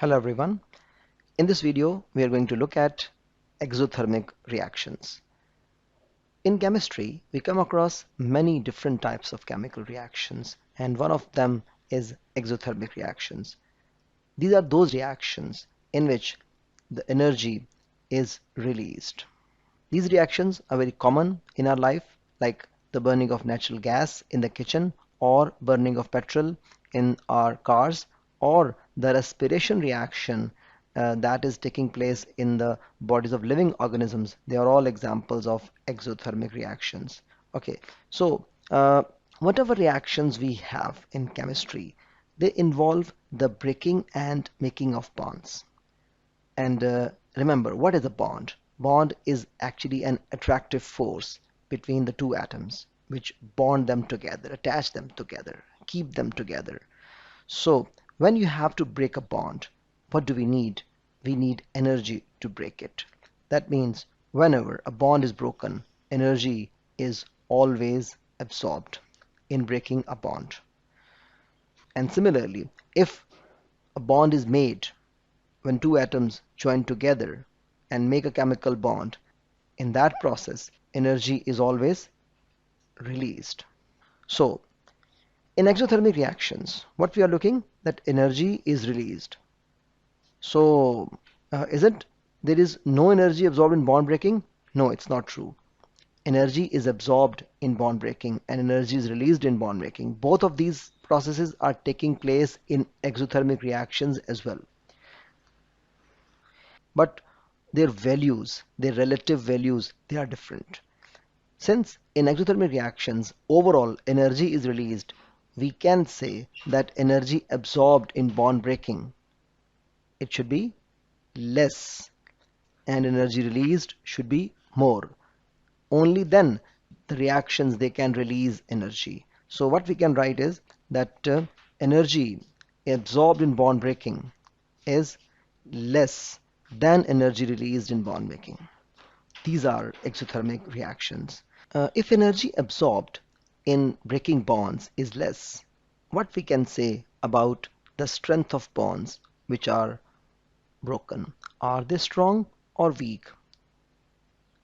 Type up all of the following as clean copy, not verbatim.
Hello everyone. In this video, we are going to look at exothermic reactions. In chemistry, we come across many different types of chemical reactions, and one of them is exothermic reactions. These are those reactions in which the energy is released. These reactions are very common in our life, like the burning of natural gas in the kitchen or burning of petrol in our cars, or the respiration reaction that is taking place in the bodies of living organisms. They are all examples of exothermic reactions. Okay, so whatever reactions we have in chemistry, they involve the breaking and making of bonds. And remember, what is a bond? Bond is actually an attractive force between the two atoms, which bond them together, attach them together, keep them together. So when you have to break a bond, what do we need? We need energy to break it. That means whenever a bond is broken, energy is always absorbed in breaking a bond. And similarly, if a bond is made when two atoms join together and make a chemical bond, in that process, energy is always released. So, in exothermic reactions, what we are looking that energy is released. So, isn't there is no energy absorbed in bond breaking? No, it's not true. Energy is absorbed in bond breaking and energy is released in bond breaking. Both of these processes are taking place in exothermic reactions as well. But their values, their relative values, they are different. Since in exothermic reactions overall energy is released, we can say that energy absorbed in bond breaking, it should be less, and energy released should be more. Only then the reactions they can release energy. So what we can write is that energy absorbed in bond breaking is less than energy released in bond making. These are exothermic reactions. If energy absorbed in breaking bonds is less, what we can say about the strength of bonds which are broken? Are they strong or weak?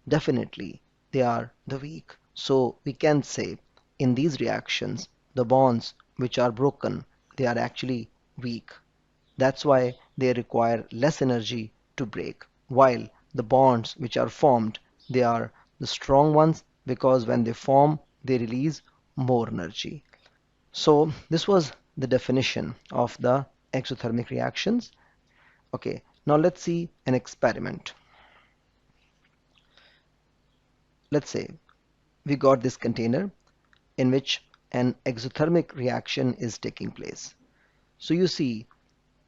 Definitely, they are the weak. So we can say in these reactions, the bonds which are broken, they are actually weak. That's why they require less energy to break, while the bonds which are formed, they are the strong ones because when they form, they release more energy. So this was the definition of the exothermic reactions. Okay, now let's see an experiment. Let's say we got this container in which an exothermic reaction is taking place. So you see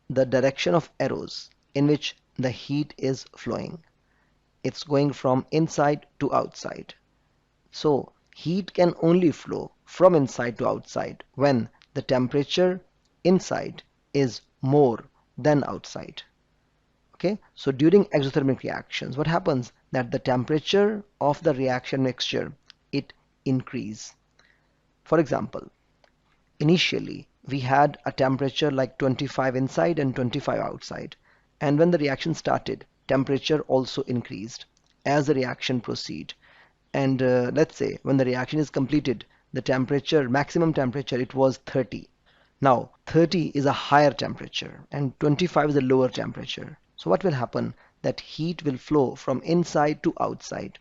the direction of arrows in which the heat is flowing. It's going from inside to outside. So heat can only flow from inside to outside when the temperature inside is more than outside. Okay, so during exothermic reactions, what happens that the temperature of the reaction mixture it increase. For example, initially we had a temperature like 25 inside and 25 outside, and when the reaction started, temperature also increased as the reaction proceed. And let's say when the reaction is completed, the temperature, maximum temperature, it was 30. Now 30 is a higher temperature and 25 is a lower temperature. So what will happen that heat will flow from inside to outside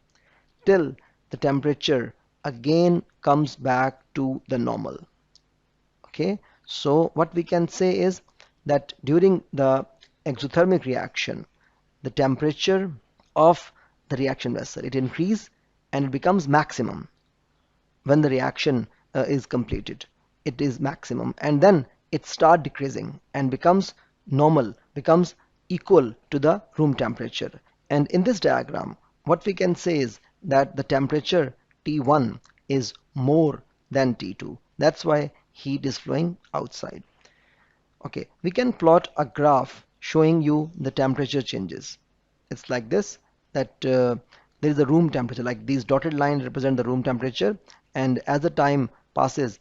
till the temperature again comes back to the normal. Okay, so what we can say is that during the exothermic reaction, the temperature of the reaction vessel it increases and it becomes maximum. When the reaction is completed, it is maximum, and then it start decreasing and becomes normal, becomes equal to the room temperature. And in this diagram, what we can say is that the temperature T1 is more than T2. That's why heat is flowing outside. Okay, we can plot a graph showing you the temperature changes. It's like this, that there is a room temperature, like these dotted lines represent the room temperature, and as the time passes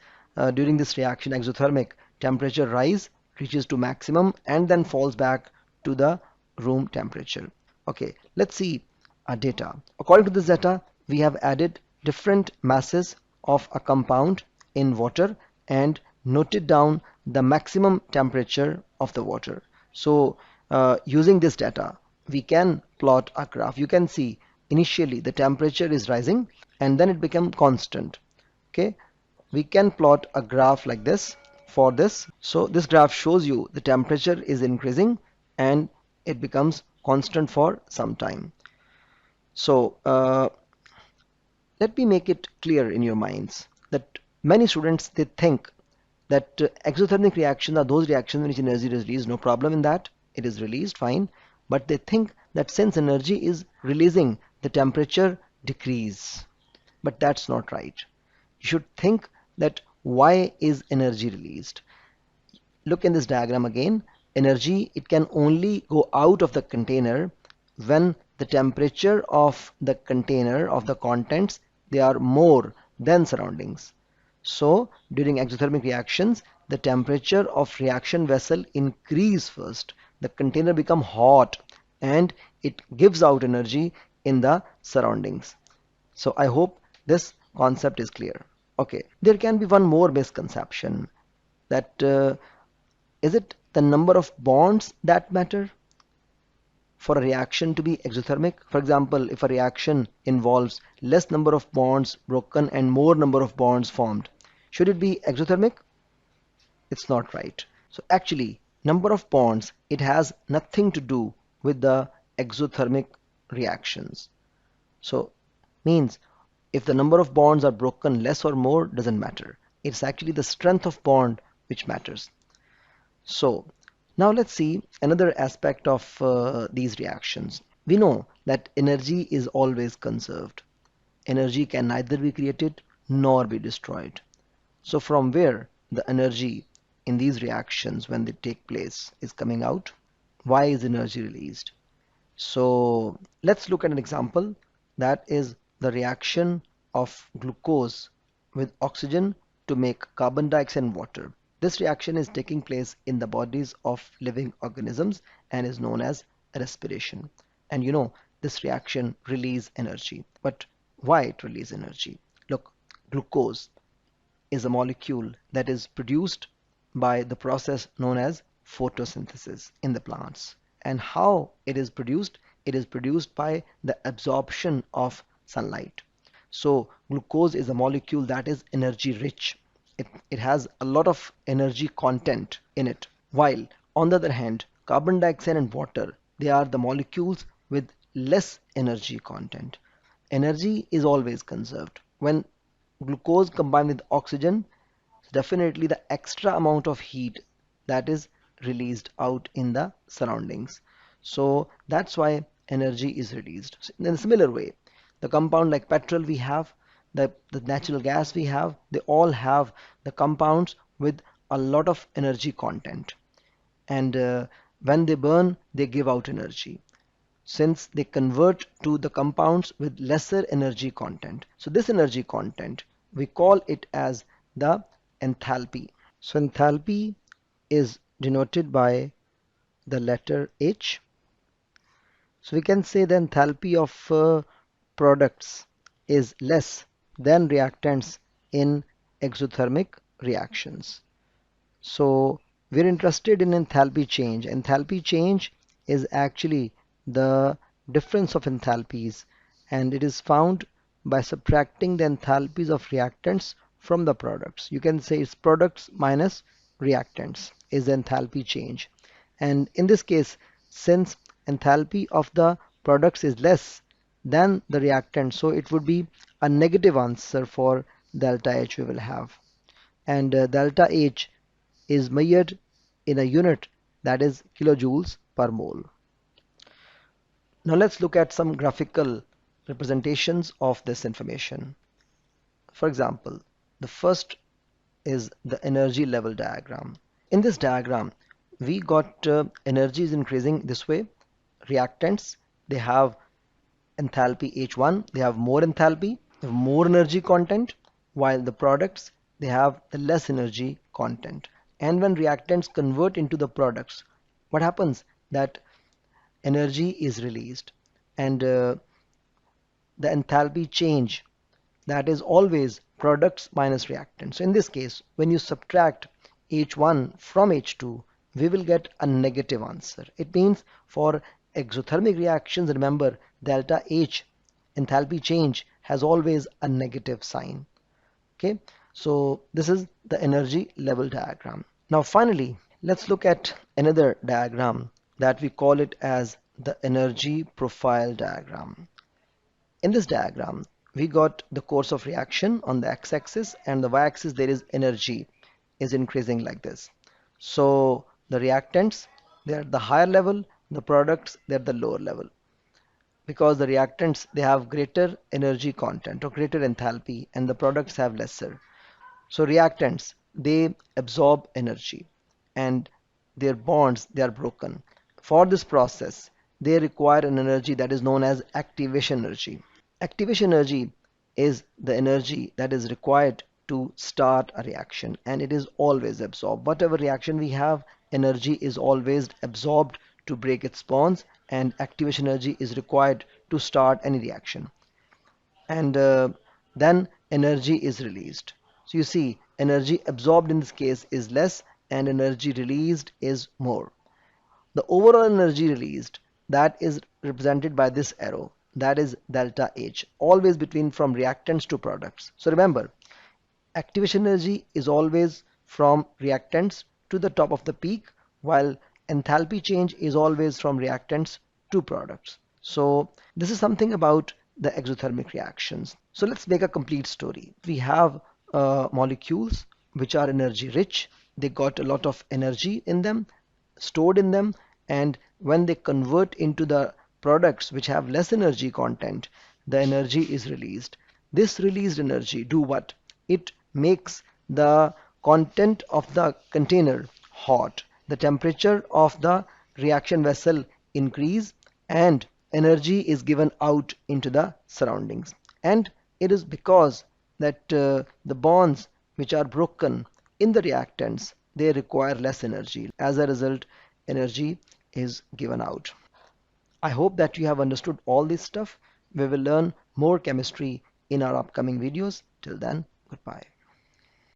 during this reaction exothermic, temperature rise, reaches to maximum and then falls back to the room temperature. Okay, let's see our data. According to this data, we have added different masses of a compound in water and noted down the maximum temperature of the water. So using this data, we can plot a graph. You can see initially the temperature is rising and then it become constant. Okay, we can plot a graph like this for this. So this graph shows you the temperature is increasing and it becomes constant for some time. So let me make it clear in your minds that many students, they think that exothermic reactions are those reactions in which energy is released. No problem in that, it is released fine, but they think that since energy is releasing, the temperature decrease. But that's not right. You should think that why is energy released. Look in this diagram again. Energy, it can only go out of the container when the temperature of the container, of the contents, they are more than surroundings. So during exothermic reactions, the temperature of reaction vessel increase first. The container become hot and it gives out energy in the surroundings. So I hope this concept is clear. Okay, there can be one more misconception that is it the number of bonds that matter for a reaction to be exothermic? For example, if a reaction involves less number of bonds broken and more number of bonds formed, should it be exothermic? It's not right. So actually, number of bonds, it has nothing to do with the exothermic reactions. So means if the number of bonds are broken less or more doesn't matter. It's actually the strength of bond which matters. So now let's see another aspect of these reactions. We know that energy is always conserved. Energy can neither be created nor be destroyed. So from where the energy in these reactions when they take place is coming out? Why is energy released? So let's look at an example, that is the reaction of glucose with oxygen to make carbon dioxide and water. This reaction is taking place in the bodies of living organisms and is known as respiration. And you know, this reaction release energy. But why it release energy? Look, glucose is a molecule that is produced by the process known as photosynthesis in the plants. And how it is produced? It is produced by the absorption of sunlight. So glucose is a molecule that is energy rich. It has a lot of energy content in it. While on the other hand, carbon dioxide and water, they are the molecules with less energy content. Energy is always conserved. When glucose combined with oxygen, definitely the extra amount of heat that is released out in the surroundings. So that's why energy is released. So in a similar way, the compound like petrol we have, the natural gas we have, they all have the compounds with a lot of energy content. And when they burn, they give out energy since they convert to the compounds with lesser energy content. So this energy content, we call it as the enthalpy. So enthalpy is denoted by the letter H. So we can say the enthalpy of products is less than reactants in exothermic reactions. So we're interested in enthalpy change. Enthalpy change is actually the difference of enthalpies, and it is found by subtracting the enthalpies of reactants from the products. You can say it's products minus reactants is the enthalpy change. And in this case, since enthalpy of the products is less than the reactant, so it would be a negative answer for delta H we will have. And delta H is measured in a unit, that is kilojoules per mole. Now let's look at some graphical representations of this information. For example, the first is the energy level diagram. In this diagram, we got energy is increasing this way. Reactants, they have enthalpy H1, they have more enthalpy, they have more energy content, while the products, they have the less energy content. And when reactants convert into the products, what happens? That energy is released, and the enthalpy change, that is always products minus reactants. So in this case, when you subtract H1 from H2, we will get a negative answer. It means for exothermic reactions, remember delta H enthalpy change has always a negative sign. Okay, so this is the energy level diagram. Now finally, let's look at another diagram that we call it as the energy profile diagram. In this diagram, we got the course of reaction on the x-axis, and the y-axis there is energy is increasing like this. So the reactants, they are at the higher level, the products, they are the lower level, because the reactants, they have greater energy content or greater enthalpy, and the products have lesser. So reactants, they absorb energy, and their bonds, they are broken. For this process, they require an energy that is known as activation energy. Activation energy is the energy that is required to start a reaction, and it is always absorbed. Whatever reaction we have, energy is always absorbed to break its bonds, and activation energy is required to start any reaction. And then energy is released. So you see, energy absorbed in this case is less, and energy released is more. The overall energy released, that is represented by this arrow, that is delta H, always between from reactants to products. So remember, activation energy is always from reactants to the top of the peak, while enthalpy change is always from reactants to products. So this is something about the exothermic reactions. So let's make a complete story. We have molecules which are energy rich. They got a lot of energy in them, stored in them, and when they convert into the products which have less energy content, the energy is released. This released energy do what? It makes the content of the container hot. The temperature of the reaction vessel increase, and energy is given out into the surroundings. And it is because that the bonds which are broken in the reactants, they require less energy. As a result, energy is given out. I hope that you have understood all this stuff. We will learn more chemistry in our upcoming videos. Till then, goodbye.